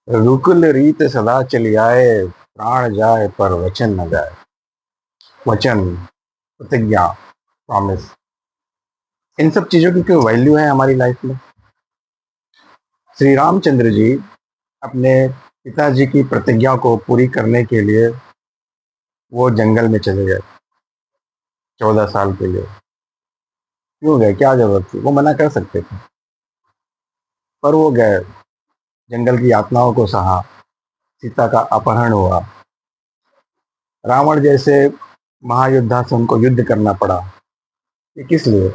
रुकुल रीत सदा चली आए, प्राण जाए पर वचन न जाए। वचन, प्रतिज्ञा, प्रॉमिस, इन सब चीजों की क्यों वैल्यू है हमारी लाइफ में। श्री रामचंद्र जी अपने पिताजी की प्रतिज्ञा को पूरी करने के लिए वो जंगल में चले गए 14 साल के लिए। क्यों गए, क्या जरूरत थी, वो मना कर सकते थे, पर वो गए। जंगल की यातनाओं को सहा, सीता का अपहरण हुआ, रावण जैसे महायोद्धा से उनको युद्ध करना पड़ा। ये किस लिए?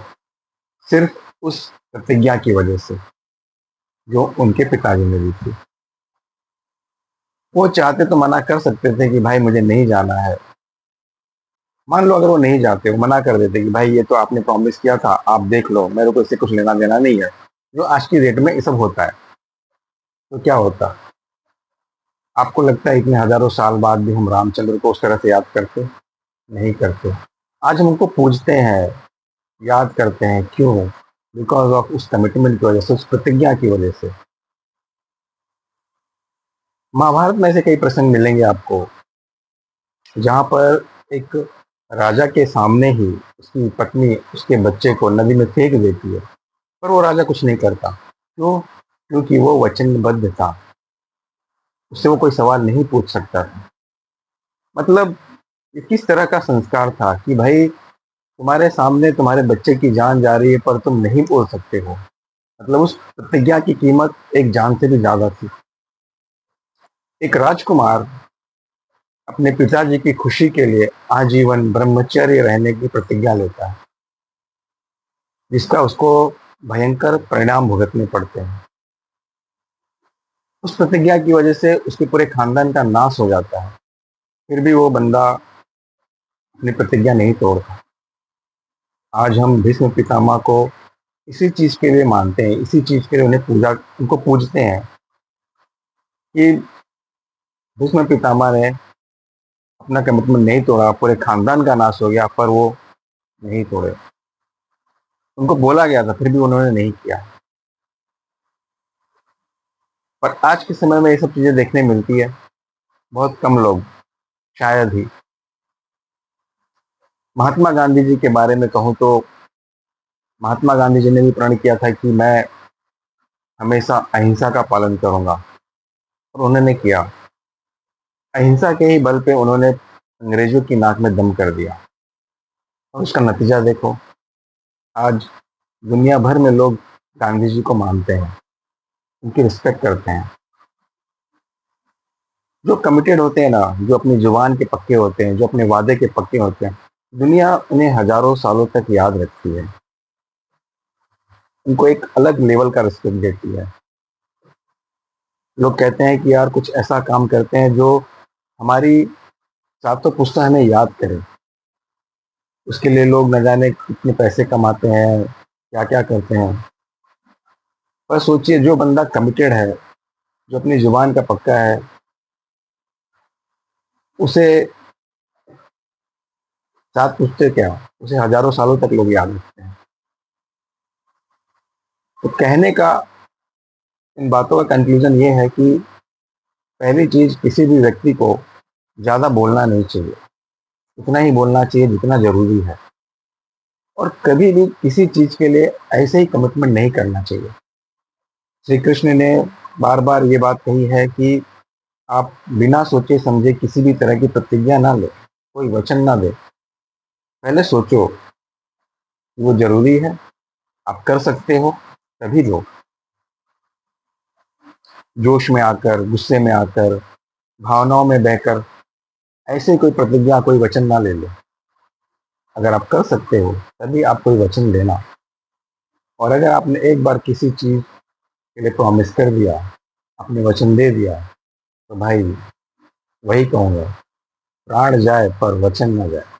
सिर्फ उस प्रतिज्ञा की वजह से जो उनके पिताजी ने दी थी। वो चाहते तो मना कर सकते थे कि भाई मुझे नहीं जाना है। मान लो अगर वो नहीं जाते, वो मना कर देते कि भाई ये तो आपने प्रॉमिस किया था, आप देख लो, मेरे को इससे कुछ लेना देना नहीं है, जो आज की डेट में ये सब होता है, तो क्या होता? आपको लगता है इतने हजारों साल बाद भी हम रामचंद्र को उस तरह से याद करते? नहीं करते। आज हम उनको पूजते हैं, याद करते हैं, क्यों? बिकॉज ऑफ उस कमिटमेंट की वजह से, उस प्रतिज्ञा की वजह से। महाभारत में ऐसे कई प्रसंग मिलेंगे आपको जहां पर एक राजा के सामने ही उसकी पत्नी उसके बच्चे को नदी में फेंक देती है, पर वो राजा कुछ नहीं करता। क्यों? क्योंकि वो वचनबद्ध था, उससे वो कोई सवाल नहीं पूछ सकता था। मतलब ये किस तरह का संस्कार था कि भाई तुम्हारे सामने तुम्हारे बच्चे की जान जा रही है पर तुम नहीं बोल सकते हो। मतलब उस प्रतिज्ञा की कीमत एक जान से भी ज्यादा थी। एक राजकुमार अपने पिताजी की खुशी के लिए आजीवन ब्रह्मचर्य रहने की प्रतिज्ञा लेता है, जिसका उसको भयंकर परिणाम भुगतने पड़ते हैं। उस प्रतिज्ञा की वजह से उसके पूरे खानदान का नाश हो जाता है, फिर भी वो बंदा अपनी प्रतिज्ञा नहीं तोड़ता। आज हम भीष्म पितामह को इसी चीज के लिए मानते हैं, इसी चीज के लिए उनको पूजते हैं कि भीष्म पितामह ने अपना कमिटमेंट नहीं तोड़ा, पूरे खानदान का नाश हो गया, पर वो नहीं तोड़े। उनको बोला गया था, फिर भी उन्होंने नहीं किया। पर आज के समय में ये सब चीजें देखने मिलती है, बहुत कम लोग, शायद ही। महात्मा गांधी जी के बारे में कहूँ तो महात्मा गांधी जी ने भी प्रण किया था कि मैं हमेशा अहिंसा का पालन करूंगा, और उन्होंने किया। अहिंसा के ही बल पे उन्होंने अंग्रेजों की नाक में दम कर दिया, और उसका नतीजा देखो। आज दुनिया भर में लोग गांधी जी को मानते हैं, उनकी रिस्पेक्ट करते हैं। जो कमिटेड होते हैं ना, जो अपनी जुबान के पक्के होते हैं, जो अपने वादे के पक्के होते हैं, दुनिया उन्हें हजारों सालों तक याद रखती है। उनको एक अलग लेवल का रिस्पेक्ट देती है। लोग कहते हैं कि यार कुछ ऐसा काम करते हैं जो हमारी सातों पुश्ता हमें याद करे। उसके लिए लोग न जाने कितने पैसे कमाते हैं, क्या क्या करते हैं। पर सोचिए, जो बंदा कमिटेड है, जो अपनी जुबान का पक्का है, उसे सात पुश्ते क्या, उसे हजारों सालों तक लोग याद रखते हैं। तो कहने का, इन बातों का कंक्लूजन ये है कि पहली चीज, किसी भी व्यक्ति को ज्यादा बोलना नहीं चाहिए, उतना ही बोलना चाहिए जितना जरूरी है। और कभी भी किसी चीज के लिए ऐसे ही कमिटमेंट नहीं करना चाहिए। श्री कृष्ण ने बार बार ये बात कही है कि आप बिना सोचे समझे किसी भी तरह की प्रतिज्ञा ना ले, कोई वचन ना दे। पहले सोचो कि वो जरूरी है, आप कर सकते हो, तभी लो। जोश में आकर, गुस्से में आकर, भावनाओं में बहकर ऐसे कोई प्रतिज्ञा, कोई वचन ना ले लो। अगर आप कर सकते हो तभी आप कोई वचन लेना। और अगर आपने एक बार किसी चीज के लिए प्रॉमिस कर दिया, आपने वचन दे दिया, तो भाई वही कहूँगा, प्राण जाए पर वचन ना जाए।